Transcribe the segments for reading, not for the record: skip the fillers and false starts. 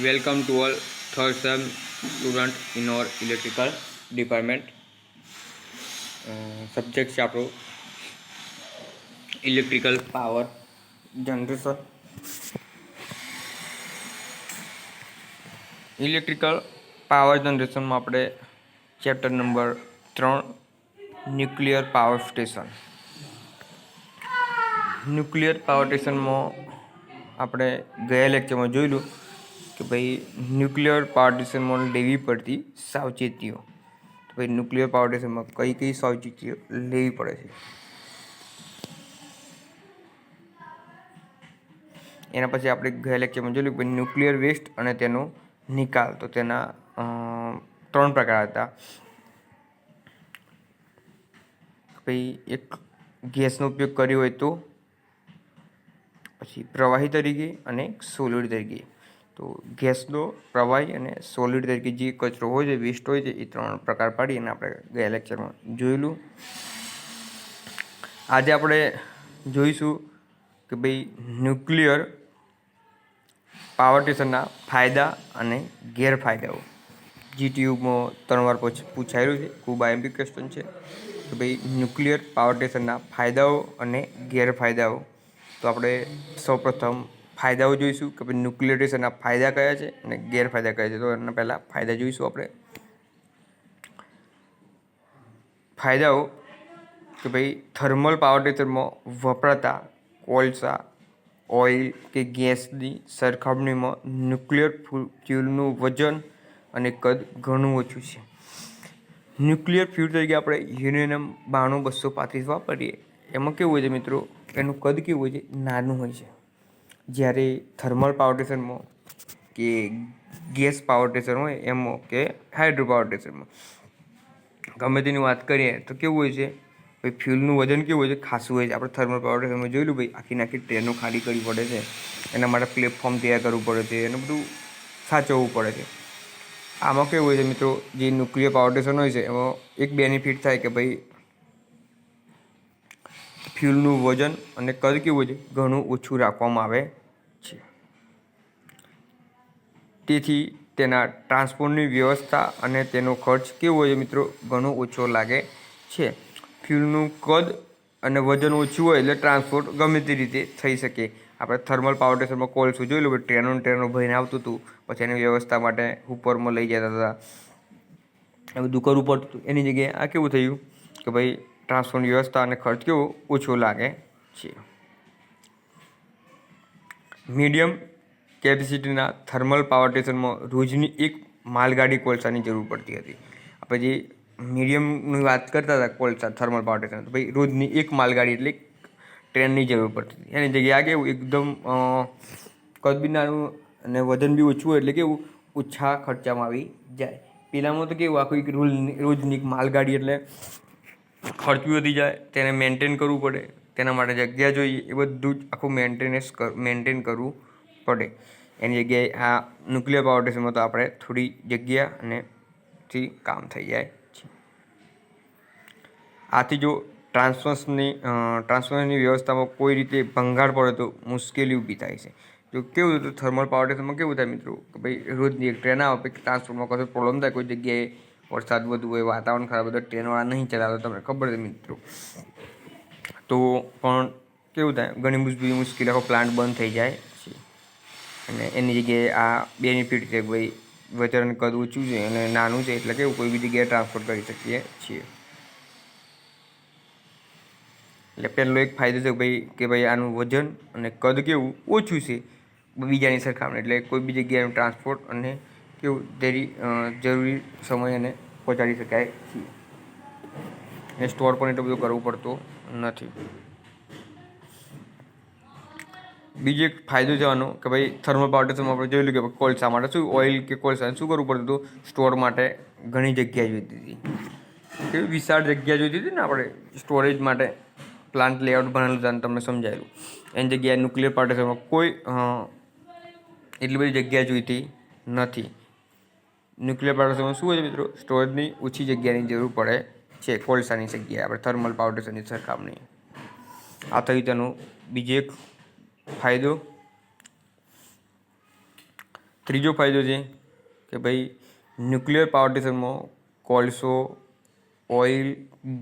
Welcome to all third sem student in our electrical department. Subject છે આપણો electrical power generation. Electrical power જનરેશનમાં આપણે chapter number 3 nuclear power station. Nuclear power સ્ટેશનમાં આપણે ગયા લેક્ચરમાં જોયેલું કે ભાઈ ન્યુક્લિયર પાવર સ્ટેશનમાં લેવી પડતી સાવચેતીઓ. તો ભાઈ ન્યુક્લિયર પાવર સ્ટેશનમાં કઈ કઈ સાવચેતીઓ લેવી પડે છે એના પછી આપણે ગયા લેક્ચરમાં જોયું કે ન્યુક્લિયર વેસ્ટ અને તેનો નિકાલ. તો તેના 3 પ્રકાર હતા. ભાઈ એક ગેસનો ઉપયોગ કર્યો હોય તો, પછી પ્રવાહી તરીકે અને સોલિડ તરીકે. તો ગેસનો, પ્રવાહી અને સોલિડ તરીકે જે કચરો હોય છે, વેસ્ટ હોય છે, એ 3 પ્રકાર પાડી અને આપણે ગયા લેક્ચરમાં જોયેલું. આજે આપણે જોઈશું કે ભાઈ ન્યુક્લિયર પાવર સ્ટેશનના ફાયદા અને ગેરફાયદાઓ. જીટીયુમાં 3 વાર પૂછાયેલું છે, ખૂબ આઈએમપી ક્વેશ્ચન છે કે ભાઈ ન્યુક્લિયર પાવર સ્ટેશનના ફાયદાઓ અને ગેરફાયદાઓ. તો આપણે સૌપ્રથમ ફાયદાઓ જોઈશું કે ભાઈ ન્યુક્લિયર સ્ટેશનના ફાયદા કયા છે અને ગેરફાયદા કયા છે. તો એના પહેલાં ફાયદા જોઈશું આપણે. ફાયદાઓ કે ભાઈ થર્મલ પાવર સ્ટેશનમાં વપરાતા કોલસા, ઓઇલ કે ગેસની સરખામણીમાં ન્યુક્લિયર ફ્યુલનું વજન અને કદ ઘણું ઓછું છે. ન્યુક્લિયર ફ્યુલ તરીકે આપણે યુરેનિયમ 92-235 વાપરીએ, એમાં કેવું હોય છે મિત્રો, એનું કદ કેવું હોય છે, નાનું હોય છે. જ્યારે થર્મલ પાવર સ્ટેશનમાં કે ગેસ પાવર સ્ટેશન હોય એમાં કે હાઇડ્રો પાવર સ્ટેશનમાં ગમે તેની વાત કરીએ તો કેવું હોય છે, ભાઈ ફ્યુલનું વજન કેવું હોય છે, ખાસું હોય છે. આપણે થર્મલ પાવર સ્ટેશનમાં જોયેલું ભાઈ આખી ટ્રેનો ખાલી કરવી પડે છે, એના માટે પ્લેટફોર્મ તૈયાર કરવું પડે છે, એનું બધું સાચવવું પડે છે. આમાં કેવું હોય છે મિત્રો, જે ન્યુક્લિયર પાવર સ્ટેશન હોય છે એમાં એક બેનિફિટ થાય કે ભાઈ ફ્યુલનું વજન અને કદ કેવું હોય છે, ઘણું ઓછું રાખવામાં આવે છે. તેથી તેના ટ્રાન્સપોર્ટની વ્યવસ્થા અને તેનો ખર્ચ કેવો હોય છે મિત્રો, ઘણો ઓછો લાગે છે. ફ્યુલનું કદ અને વજન ઓછું હોય એટલે ટ્રાન્સપોર્ટ ગમે તે રીતે થઈ શકે. આપણે થર્મલ પાવર સ્ટેશનમાં કોલસું જોઈ લો, ટ્રેનો ભરીને આવતું હતું, પછી એની વ્યવસ્થા માટે ઉપરમાં લઈ જતા હતા, એ બધું કરવું પડતું હતું. એની જગ્યાએ આ કેવું થયું કે ભાઈ ટ્રાન્સપોર્ટની વ્યવસ્થા અને ખર્ચ કેવો ઓછો લાગે છે. મીડિયમ કેપેસિટીના થર્મલ પાવર સ્ટેશનમાં રોજની એક માલગાડી કોલસાની જરૂર પડતી હતી. આપણે જે મીડિયમની વાત કરતા હતા કોલસા થર્મલ પાવર સ્ટેશન, તો ભાઈ રોજની એક માલગાડી એટલે ટ્રેનની જરૂર પડતી હતી. એની જગ્યાએ આ કેવું એકદમ કદ બી નાનું અને વજન બી ઓછું હોય એટલે કેવું ઓછા ખર્ચામાં આવી જાય. પેલામાં તો કેવું આખું એક રોજની એક માલગાડી એટલે ખર્ચ બી વધી જાય, તેને મેન્ટેન કરવું પડે, તેના માટે જગ્યા જોઈએ, એ બધું જ આખું મેન્ટેન કરવું પડે. એની જગ્યાએ આ ન્યુક્લિયર પાવર સ્ટેશનમાં તો આપણે થોડી જગ્યા અને થી કામ થઈ જાય છે. આથી જો ટ્રાન્સફરની વ્યવસ્થામાં કોઈ રીતે ભંગાણ પડે તો મુશ્કેલી ઊભી થાય છે. જો કેવું હતું થર્મલ પાવર સ્ટેશનમાં કેવું થાય મિત્રો કે ભાઈ રોજની એક ટ્રેન આવે, પછી ટ્રાન્સફોર્મમાં કશો પ્રોબ્લેમ થાય, કોઈ જગ્યાએ વરસાદ વધુ હોય, વાતાવરણ ખરાબ હોય, ટ્રેનવાળા નહીં ચલાવે, તમને ખબર છે મિત્રો, તો પણ કેવું થાય ઘણી બધી મુશ્કેલી, આખો પ્લાન્ટ બંધ થઈ જાય છે. અને એની જગ્યાએ આ બેનિફિટ છે ભાઈ વજન કદ ઓછું છે અને નાનું છે એટલે કેવું કોઈ બી જગ્યાએ ટ્રાન્સફર કરી શકીએ છીએ. એટલે પહેલો એક ફાયદો છે ભાઈ કે ભાઈ આનું વજન અને કદ કેવું ઓછું છે બીજાની સરખામણી, એટલે કોઈ બી જગ્યાએનું ટ્રાન્સપોર્ટ અને કેવું જરૂરી સમય એને પહોંચાડી શકાય છે. અને સ્ટોર પણ એટલું બધું કરવું પડતું નથી. બીજો એક ફાયદો છે આનો કે ભાઈ થર્મલ પાવર સ્ટેશનમાં આપણે જોયેલું કે કોલસા માટે શું, ઓઇલ કે કોલસા શું કરવું પડતું હતું, સ્ટોર માટે ઘણી જગ્યા જોઈતી હતી, કેવી વિશાળ જગ્યા જોઈતી હતી ને આપણે સ્ટોરેજ માટે. પ્લાન્ટ લેઆઉટ બનેલું છે તમને સમજાયેલું. એની જગ્યાએ ન્યુક્લિયર પાવર સ્ટેશનમાં કોઈ એટલી બધી જગ્યા જોઈતી નથી. ન્યુક્લિયર પાવર સ્ટેશનમાં શું હોય છે મિત્રો, સ્ટોરેજની ઓછી જગ્યાની જરૂર પડે છે કોલસાની જગ્યાએ આપણે થર્મલ પાવર સ્ટેશનની સરખામણી. આ થયું તેનું બીજો એક ફાયદો. ત્રીજો ફાયદો છે કે ભાઈ ન્યુક્લિયર પાવર સ્ટેશનમાં કોલસો, ઓઇલ,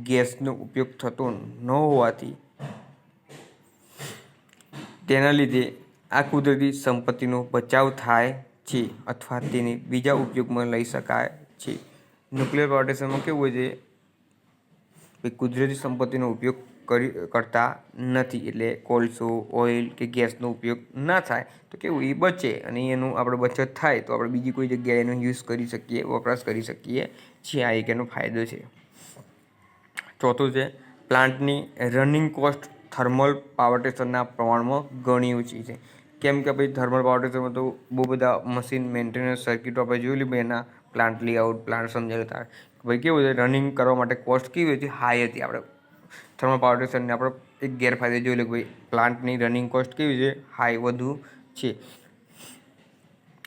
ગેસનો ઉપયોગ થતો ન હોવાથી તેના લીધે આ કુદરતી સંપત્તિનો બચાવ થાય છે અથવા તેને બીજા ઉપયોગમાં લઈ શકાય છે. ન્યુક્લિયર પાવર સ્ટેશનમાં કેવું હોય છે, ભાઈ કુદરતી સંપત્તિનો ઉપયોગ કરતા નથી, એટલે કોલસો, ઓઇલ કે ગેસનો ઉપયોગ ના થાય તો કેવું એ બચે, અને એનું આપણે બચત થાય તો આપણે બીજી કોઈ જગ્યાએ એનો યુઝ કરી શકીએ, વપરાશ કરી શકીએ છીએ. આ એક એનો ફાયદો છે. ચોથું છે પ્લાન્ટની રનિંગ કોસ્ટ થર્મલ પાવર સ્ટેશનના પ્રમાણમાં ઘણી ઓછી છે. કેમ કે ભાઈ થર્મલ પાવર સ્ટેશનમાં તો બહુ બધા મશીન મેન્ટેનન્સ સર્કિટો આપણે જોયેલી, ભાઈ એના પ્લાન્ટ લેઆઉટ, પ્લાન્ટ સમજાવેલા. ભાઈ કેવું છે, રનિંગ કરવા માટે કોસ્ટ કેવી હતી, હાઈ હતી. આપણે થર્મલ પાવર સ્ટેશનને આપણે એક ગેરફાયદો જોઈ લે કે ભાઈ પ્લાન્ટની રનિંગ કોસ્ટ કેવી છે, હાઈ, વધુ છે.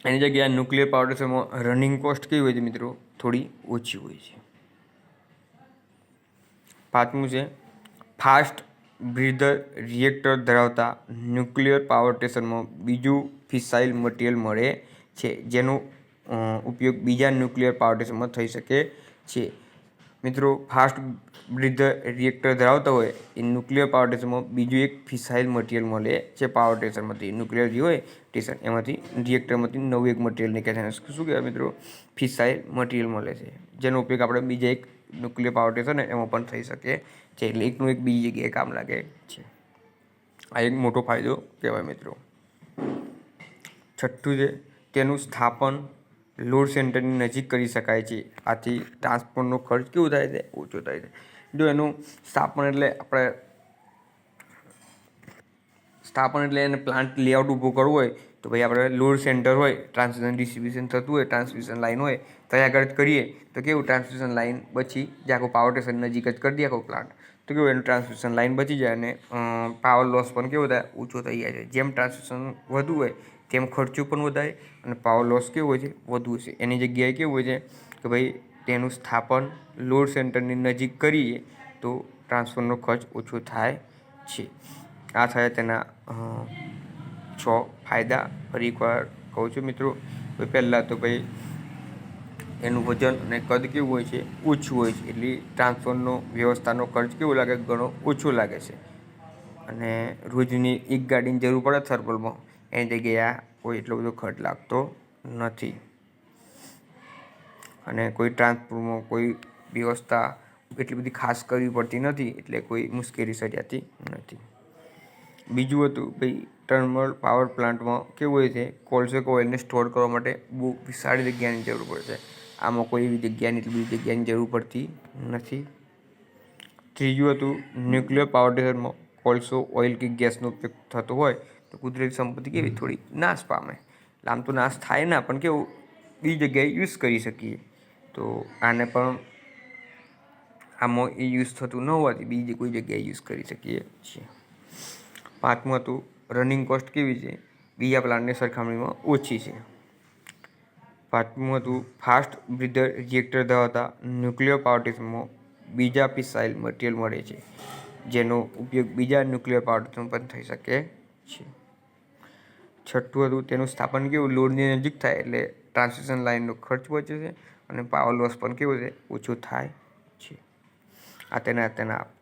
એની જગ્યાએ ન્યુક્લિયર પાવર સ્ટેશનમાં રનિંગ કોસ્ટ કેવી હોય છે મિત્રો, થોડી ઓછી હોય છે. પાંચમું છે ફાસ્ટ બ્રીધર રિએક્ટર ધરાવતા ન્યુક્લિયર પાવર સ્ટેશનમાં બીજું ફિસાઇલ મટીરિયલ મળે છે, જેનો ઉપયોગ બીજા ન્યુક્લિયર પાવર સ્ટેશનમાં થઈ શકે છે. મિત્રો, ફાસ્ટ બ્રીધર રિએક્ટર ધરાવતા હોય એ ન્યુક્લિયર પાવર સ્ટેશનમાં બીજું એક ફિસાઇલ મટીરિયલ મળે છે. પાવર સ્ટેશનમાંથી ન્યુક્લિયર જે હોય સ્ટેશન એમાંથી રિએક્ટરમાંથી નવું એક મટીરિયલ નીકળે છે. શું કહેવાય મિત્રો, ફિસાઇલ મટીરિયલ મળે છે, જેનો ઉપયોગ આપણે બીજા એક ન્યુક્લિયર પાવર સ્ટેશન એમાં પણ થઈ શકે છે. એટલે એકનું એક બીજી જગ્યાએ કામ લાગે છે. આ એક મોટો ફાયદો કહેવાય મિત્રો. છઠ્ઠું છે તેનું સ્થાપન લોડ સેન્ટરની નજીક કરી શકાય છે. આથી ટ્રાન્સપોર્ટનો ખર્ચ કેવો થાય છે, ઓછો થાય છે. જો એનું સ્થાપન એટલે એને પ્લાન્ટ લેઆઉટ ઊભો કરવો હોય તો ભાઈ આપણે લોડ સેન્ટર હોય, ટ્રાન્સમિશન ડિસ્ટ્રીબ્યુશન થતું હોય, ટ્રાન્સમિશન લાઇન હોય ત્યાં આગળ જ કરીએ તો કેવું ટ્રાન્સમિશન લાઇન બચી જાય. આખું પાવર સ્ટેશન નજીક જ કરી દે આખો પ્લાન્ટ તો કેવું એનું ટ્રાન્સમિશન લાઇન બચી જાય અને પાવર લોસ પણ કેવો થાય, ઓછો થઈ જાય છે. જેમ ટ્રાન્સમિશન વધુ હોય તેમ ખર્ચો પણ વધારે અને પાવર લોસ કેવો હોય છે, વધુ છે. એની જગ્યાએ કેવું હોય છે કે ભાઈ તેનું સ્થાપન લોડ સેન્ટરની નજીક કરીએ તો ટ્રાન્સફરનો ખર્ચ ઓછો થાય છે. આ થયા તેના 6 ફાયદા. ફરી એકવાર કહું છું મિત્રો, પહેલાં તો ભાઈ એનું વજન અને કદ કેવું હોય છે, ઓછું હોય છે, એટલે ટ્રાન્સફરનો વ્યવસ્થાનો ખર્ચ કેવો લાગે, ઘણો ઓછો લાગે છે. અને રોજની એક ગાડીની જરૂર પડે થર્મલમાં, એની જગ્યાએ કોઈ એટલો બધો ખર્ચ લાગતો નથી. અને કોઈ ટ્રાન્સપોર્ટમાં કોઈ વ્યવસ્થા એટલી બધી ખાસ કરવી પડતી નથી, એટલે કોઈ મુશ્કેલી સર્જાતી નથી. બીજું હતું ભાઈ થર્મલ પાવર પ્લાન્ટમાં કેવું હોય છે, કોલસો કે ઓઇલને સ્ટોર કરવા માટે બહુ વિશાળ જગ્યાની જરૂર પડે છે. આમાં કોઈ એવી એટલી બધી જગ્યાની જરૂર પડતી નથી. ત્રીજું હતું ન્યુક્લિયર પાવર સ્ટેશનમાં કોલસો, ઓઇલ કે ગેસનો ઉપયોગ થતો હોય તો કુદરતી સંપત્તિ કેવી થોડી નાશ પામે. આમ તો નાશ થાય ના, પણ કેવું બીજી જગ્યાએ યુઝ કરી શકીએ. તો આને પણ આમાં એ યુઝ થતું ન હોવાથી બીજી કોઈ જગ્યાએ યુઝ કરી શકીએ છીએ. પાંચમું હતું રનિંગ કોસ્ટ કેવી છે, બીજા પ્લાન્ટની સરખામણીમાં ઓછી છે. પાંચમું હતું ફાસ્ટ બ્રીધર રિએક્ટર ધરાવતા ન્યુક્લિયર પાવર સ્ટેશનમાં બીજા ફિસાઇલ મટીરિયલ મળે છે, જેનો ઉપયોગ બીજા ન્યુક્લિયર પાવર સ્ટેશન પણ થઈ શકે છે. છઠ્ઠું હતું તેનું સ્થાપન કેવું લોડની નજીક થાય એટલે ટ્રાન્સમિશન લાઇનનો ખર્ચ બચે છે અને પાવર લોસ પણ કેવું છે, ઓછું થાય છે. આ તેના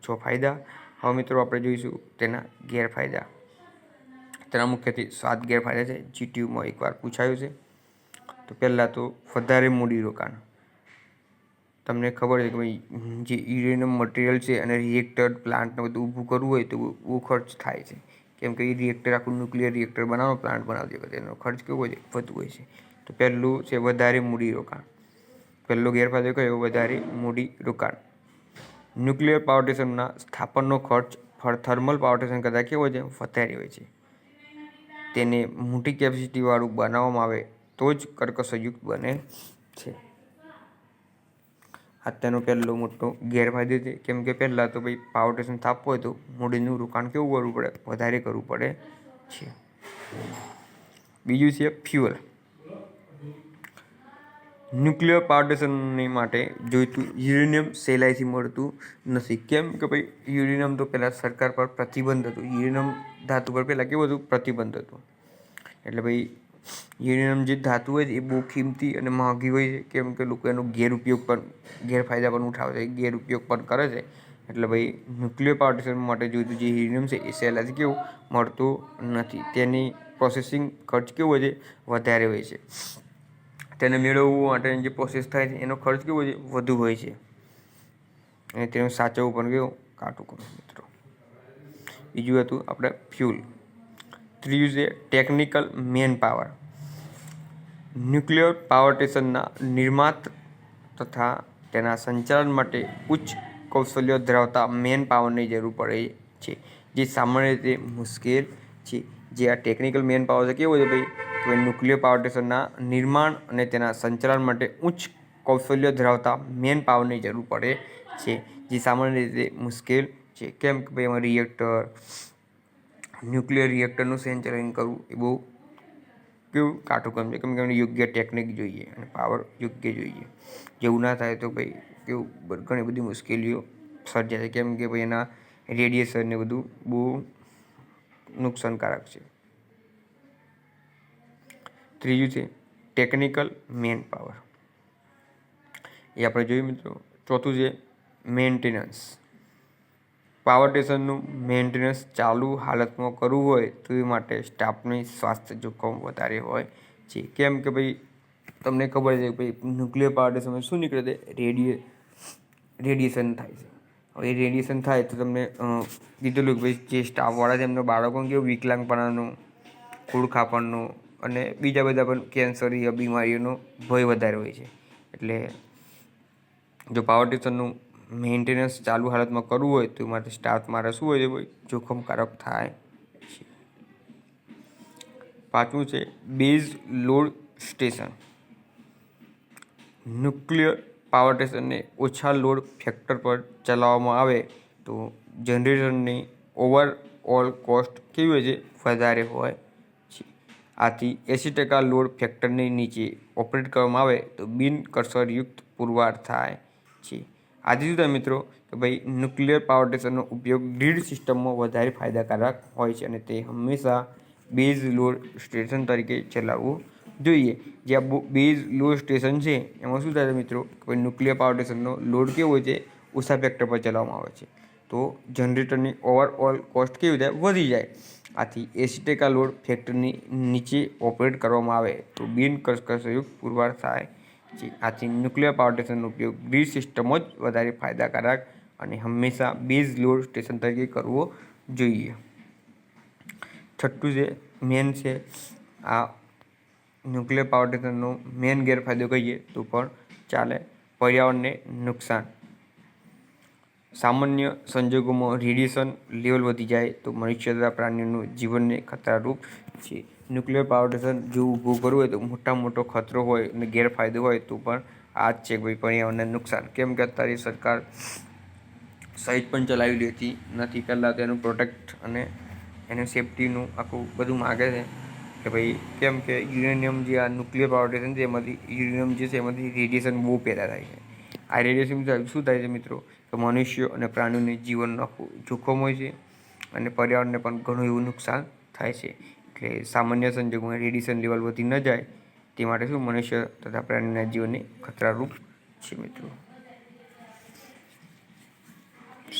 6 ફાયદા. હવે મિત્રો આપણે જોઈશું તેના ગેરફાયદા. તેના મુખ્યત્વે 7 ગેરફાયદા છે, જીટીયુમાં એકવાર પૂછાયું છે. તો પહેલાં તો વધારે મૂડીરોકાણ. તમને ખબર છે કે ભાઈ જે યુરેનિયમ મટીરિયલ છે અને રિએક્ટર પ્લાન્ટને બધું ઊભું કરવું હોય તો બહુ ખર્ચ થાય છે. કેમ કે એ રિએક્ટર આખું ન્યુક્લિયર રિએક્ટર બનાવવાનો પ્લાન્ટ બનાવતી વખતે એનો ખર્ચ કેવો હોય છે, વધુ હોય છે. તો પહેલું છે વધારે મૂડીરોકાણ. પહેલો ગેરફાયદો કયો, વધારે મૂડીરોકાણ. ન્યુક્લિયર પાવર સ્ટેશનના સ્થાપનનો ખર્ચ થર્મલ પાવર સ્ટેશન કરતાં કેવો હોય છે, વધારે હોય છે. તેને મોટી કેપેસિટીવાળું બનાવવામાં આવે તો જ કર્કશયુક્ત બને છે. આ તેનો પહેલો મોટો ગેરફાયદો છે. કેમ કે પહેલાં તો ભાઈ પાવર સ્ટેશન સ્થાપવું હોય તો મૂડીનું રોકાણ કેવું કરવું પડે, વધારે કરવું પડે છે. બીજું છે ફ્યુઅલ. ન્યુક્લિયર પાવર સ્ટેશનની માટે જોઈતું યુરેનિયમ સહેલાઈથી મળતું નથી. કેમ કે ભાઈ યુરેનિયમ તો પહેલાં સરકાર પર પ્રતિબંધ હતું. યુરેનિયમ ધાતુ પર પહેલાં કેવું હતું, પ્રતિબંધ હતું. એટલે ભાઈ યુરેનિયમ જે ધાતુ હોય છે એ બહુ કિંમતી અને મોંઘી હોય છે, કેમ કે લોકો એનો ગેરફાયદા પણ ઉઠાવે છે, ગેરઉપયોગ પણ કરે છે. એટલે ભાઈ ન્યુક્લિયર પાવર સ્ટેશન માટે જોઈતું જે યુરેનિયમ છે એ સહેલાઈથી કેવું મળતું નથી. તેની પ્રોસેસિંગ ખર્ચ કેવો હોય છે, વધારે હોય છે. તેને મેળવવું માટેની જે પ્રોસેસ થાય છે એનો ખર્ચ કેવો હોય છે, વધુ હોય છે. અને તેનું સાચવવું પણ કેવું કાઠું કરવું મિત્રો. બીજું હતું આપણે ફ્યુલ. ત્રીજું છે technical man power. Nuclear power સ્ટેશનના નિર્માત તથા તેના સંચાલન માટે ઉચ્ચ કૌશલ્ય ધરાવતા મેન પાવરની જરૂર પડે છે, જે સામાન્ય રીતે મુશ્કેલ છે. જે આ ટેકનિકલ મેન પાવર છે કેવો છે ભાઈ, તો ન્યુક્લિયર પાવર સ્ટેશનના નિર્માણ અને તેના સંચાલન માટે ઉચ્ચ કૌશલ્ય ધરાવતા મેન પાવરની જરૂર પડે છે, જે સામાન્ય રીતે મુશ્કેલ છે. કેમ કે ભાઈ એમાં ન્યુક્લિયર રિએક્ટરનું સંચાલન કરવું એ બહુ કેવું કાઠું કામ છે, કેમ કે એમને યોગ્ય ટેકનિક જોઈએ અને પાવર યોગ્ય જોઈએ. જેવું ના થાય તો ભાઈ કેવું ઘણી બધી મુશ્કેલીઓ સર્જાય છે, કેમ કે ભાઈ એના રેડિયેશન ને બધું બહુ નુકસાનકારક છે. ત્રીજું છે ટેકનિકલ મેન પાવર, એ આપણે જોયું મિત્રો. ચોથું છે મેન્ટેનન્સ. પાવર સ્ટેશનનું મેન્ટેનન્સ ચાલુ હાલતમાં કરવું હોય તો એ માટે સ્ટાફની સ્વાસ્થ્ય જોખમ વધારે હોય છે. કેમ કે ભાઈ તમને ખબર છે કે ભાઈ ન્યુક્લિયર પાવર સ્ટેશનમાં શું નીકળે છે, રેડિયેશન થાય છે. હવે એ રેડિયેશન થાય તો તમને કીધેલું કે ભાઈ જે સ્ટાફવાળા છે એમના બાળકોને કેવું વિકલાંગપણાનું, ખોડખાપણનું અને બીજા બધા પણ કેન્સરીય બીમારીઓનો ભય વધારે હોય છે. એટલે જો પાવર સ્ટેશનનું મેન્ટેનન્સ ચાલુ હાલતમાં કરવું હોય તો માટે સ્ટાફ મારે શું હોય છે ભાઈ, જોખમકારક થાય છે. પાંચમું છે base load station. Nuclear power સ્ટેશનને ઓછા લોડ ફેક્ટર પર ચલાવવામાં આવે તો જનરેટરની ઓવરઓલ કોસ્ટ કેવી હોય છે, વધારે હોય છે. આથી 80% લોડ ફેક્ટરની નીચે ઓપરેટ કરવામાં આવે તો બિનકર્ષરયુક્ત પુરવાર થાય છે. આજે શું થાય મિત્રો કે ભાઈ ન્યુક્લિયર પાવર સ્ટેશનનો ઉપયોગ ગ્રીડ સિસ્ટમમાં વધારે ફાયદાકારક હોય છે, અને તે હંમેશા બેઝ લોડ સ્ટેશન તરીકે ચલાવવું જોઈએ. જે આ બેઝ લોડ સ્ટેશન છે એમાં શું થાય છે મિત્રો કે ભાઈ ન્યુક્લિયર પાવર સ્ટેશનનો લોડ કેવો હોય છે, ઓછા ફેક્ટર પર ચલાવવામાં આવે છે, તો જનરેટરની ઓવરઓલ કોસ્ટ કેવી થાય, વધી જાય. આથી 80% લોડ ફેક્ટરની નીચે ઓપરેટ કરવામાં આવે તો બિનકર્ષયુક્ત પુરવાર થાય છે. આથી ન્યુક્લિયર પાવર સ્ટેશનનો ઉપયોગ ગ્રીડ સિસ્ટમો જ વધારે ફાયદાકારક અને હંમેશા બેઝ લોડ સ્ટેશન તરીકે કરવો જોઈએ. છઠ્ઠું છે મેન છે આ ન્યુક્લિયર પાવર સ્ટેશનનો મેન ગેરફાયદો કહીએ તો પણ ચાલે, પર્યાવરણને નુકસાન. સામાન્ય સંજોગોમાં રેડિયેશન લેવલ વધી જાય તો મનુષ્ય તથા પ્રાણીઓનું જીવનને ખતરારૂપ છે. ન્યુક્લિયર પાવર સ્ટેશન જો ઊભું કરવું હોય તો મોટો ખતરો હોય અને ગેરફાયદો હોય તો પણ આ જ છે ભાઈ પર્યાવરણને નુકસાન. કેમ કે અત્યારે સરકાર સહિત પણ ચલાવી લેતી નથી, પહેલાં તેનું પ્રોટેક્ટ અને એનું સેફટીનું આખું બધું માગે છે કે ભાઈ કેમ કે યુરેનિયમ જે આ ન્યુક્લિયર પાવર સ્ટેશન છે એમાંથી યુરેનિયમ જે છે એમાંથી રેડિયેશન બહુ પેદા થાય છે. આ રેડિયેશન શું થાય છે મિત્રો કે મનુષ્યો અને પ્રાણીઓને જીવનનું આખું જોખમ હોય છે અને પર્યાવરણને પણ ઘણું એવું નુકસાન થાય છે. એટલે સામાન્ય સંજોગોમાં રેડિયેશન લેવલ વધી ન જાય તે માટે શું મનુષ્ય તથા પ્રાણીઓના જીવનને ખતરારૂપ છે મિત્રો.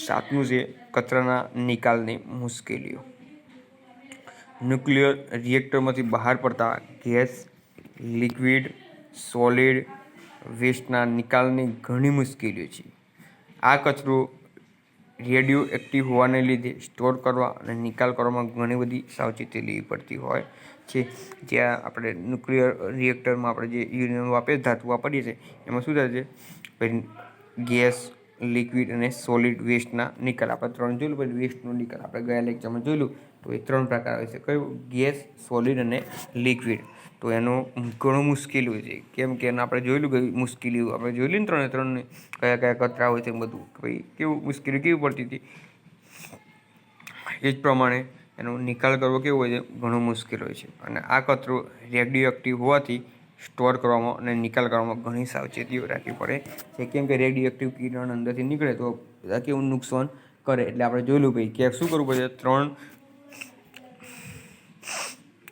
સાતમું છે કચરાના નિકાલની મુશ્કેલીઓ. ન્યુક્લિયર રિએક્ટરમાંથી બહાર પડતા ગેસ, લિક્વિડ, સોલિડ વેસ્ટના નિકાલની ઘણી મુશ્કેલીઓ છે. આ કચરો રેડિયો એક્ટિવ હોવાને લીધે સ્ટોર કરવા અને નિકાલ કરવામાં ઘણી બધી સાવચેતી લેવી પડતી હોય છે. જ્યાં આપણે ન્યુક્લિયર રિએક્ટરમાં આપણે જે યુરેનિયમ ધાતુ વાપરીએ છીએ એમાં શું થાય છે, ગેસ, લિક્વિડ અને સોલિડ વેસ્ટના નિકાલ આપણે 3 જોયેલું. પછી વેસ્ટનો નિકાલ આપણે ગયા લેક્ચરમાં જોયેલું. તો એ 3 પ્રકાર હોય છે, કયું, ગેસ, સોલિડ અને લિક્વિડ. તો એનો ઘણું મુશ્કેલ હોય છે, કેમ કે એને આપણે જોયેલું કે મુશ્કેલીઓ આપણે જોયેલી ને ત્રણે કયા કયા કચરા હોય છે બધું, ભાઈ કેવું મુશ્કેલી કેવી પડતી હતી. એ જ પ્રમાણે એનો નિકાલ કરવો કેવો હોય છે, ઘણો મુશ્કેલ હોય છે. અને આ કચરો રેડિયો એક્ટિવ હોવાથી સ્ટોર કરવામાં અને નિકાલ કરવામાં ઘણી સાવચેતીઓ રાખવી પડે છે. કેમ કે રેડિયો એક્ટિવ કિરણ અંદરથી નીકળે તો બધા કેવું નુકસાન કરે. એટલે આપણે જોયેલું ભાઈ કે શું કરવું પડે,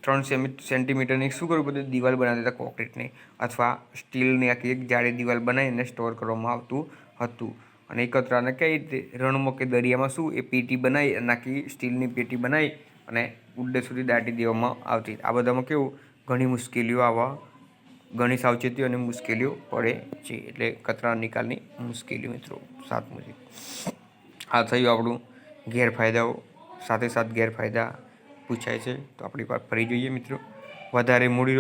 3 સેન્ટીમીટરની શું કરવું પડતું? દિવાલ બનાવતા હતા કોન્ક્રીટની અથવા સ્ટીલની આખી એક જાડી દિવાલ બનાવીને સ્ટોર કરવામાં આવતું હતું. અને એ કચરાને કઈ રીતે રણમાં કે દરિયામાં શું એ પેટી બનાવી અને આખી સ્ટીલની પેટી બનાવી અને ઉડ્ડે સુધી દાટી દેવામાં આવતી. આ બધામાં કેવું ઘણી મુશ્કેલીઓ આવવા, ઘણી સાવચેતીઓ અને મુશ્કેલીઓ પડે છે. એટલે કચરા નિકાલની મુશ્કેલીઓ મિત્રો. 7મું છે. આ થયું આપણું ગેરફાયદાઓ. સાથે સાથ ગેરફાયદા પૂછાય છે તો આપણી વાત ફરી જોઈએ મિત્રો. વધારે મૂડીનું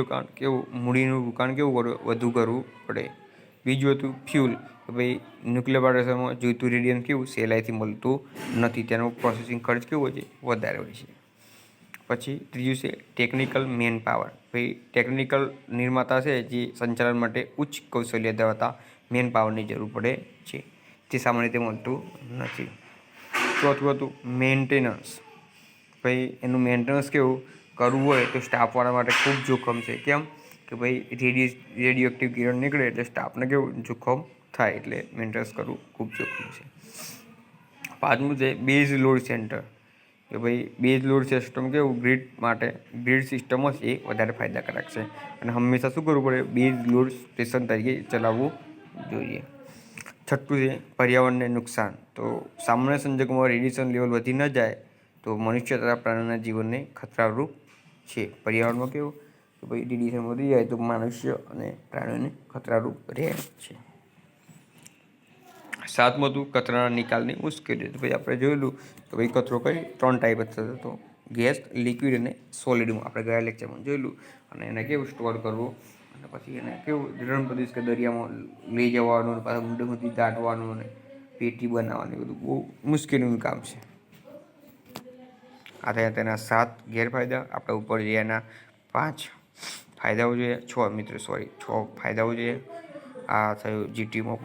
રોકાણ કેવું વધુ કરવું પડે. બીજું હતું ફ્યુલ, કે ભાઈ ન્યુક્લિયર પાવર સ્ટેશનમાં જોઈતું રેડિયમ કેવું સહેલાઈથી મળતું નથી, તેનો પ્રોસેસિંગ ખર્ચ કેવો હોય છે? વધારે હોય છે. પછી ત્રીજું છે ટેકનિકલ મેન પાવર. ભાઈ ટેકનિકલ નિર્માતા છે જે સંચાલન માટે ઉચ્ચ કૌશલ્ય ધરાવતા મેન પાવરની જરૂર પડે છે, તે સામાન્ય રીતે મળતું નથી. ચોથું હતું મેન્ટેનન્સ. ભાઈ એનું મેન્ટેનન્સ કેવું કરવું હોય તો સ્ટાફવાળા માટે ખૂબ જોખમ છે. કેમ કે ભાઈ રેડિયો એક્ટિવ કિરણ નીકળે એટલે સ્ટાફને કેવું જોખમ થાય, એટલે મેન્ટેનન્સ કરવું ખૂબ જોખમ છે. 5મું છે બેઝ લોડ સેન્ટર, કે ભાઈ બેઝ લોડ સિસ્ટમ કેવું ગ્રીડ સિસ્ટમ હશે એ વધારે ફાયદાકારક છે અને હંમેશા શું કરવું પડે? બેઝ લોડ સ્ટેશન તરીકે ચલાવવું જોઈએ. 6મું છે પર્યાવરણને નુકસાન. તો સામાન્ય સંજોગોમાં રેડિયેશન લેવલ વધી ન જાય તો મનુષ્ય તથા પ્રાણીઓના જીવનને ખતરારૂપ છે. પર્યાવરણમાં કેવું કે ભાઈ રેડિયેશન વધી જાય તો મનુષ્ય અને પ્રાણીઓને ખતરારૂપ રહે છે. 7મું હતું કચરાના નિકાલની મુશ્કેલી. તો ભાઈ આપણે જોયેલું કે ભાઈ કચરો કઈ 3 ટાઈપ થતો હતો: ગેસ, લિક્વિડ અને સોલિડમાં. આપણે ગયા લેક્ચરમાં જોયેલું. અને એને કેવું સ્ટોર કરવું અને પછી એને કેવું રણ પ્રદેશ કે દરિયામાં લઈ જવાનું અને પાછા ઊંડેથી દાટવાનું અને પેટી બનાવવાની, બધું બહુ મુશ્કેલીનું કામ છે. આ થયા તેના 7 ગેરફાયદા. આપણે ઉપર જઈએ એના 5 ફાયદાઓ જોઈએ. 6 ફાયદાઓ જોઈએ. આ થયું જીટીયુમાં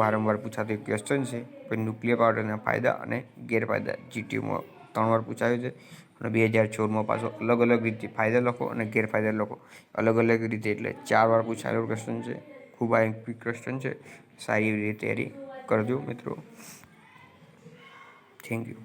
વારંવાર પૂછાતો એક ક્વેશ્ચન છે. પછી ન્યુક્લિયર પાવરના ફાયદા અને ગેરફાયદા જીટીયુમાં 3 વાર પૂછાયું છે. અને 2016માં પાછો અલગ અલગ રીતે ફાયદા લખો અને ગેરફાયદા લખો, અલગ અલગ રીતે, એટલે 4 વાર પૂછાયેલો ક્વેશ્ચન છે. ખૂબ આઈએમપી ક્વેશ્ચન છે. સારી રીતે તૈયારી કરજો મિત્રો. Thank you.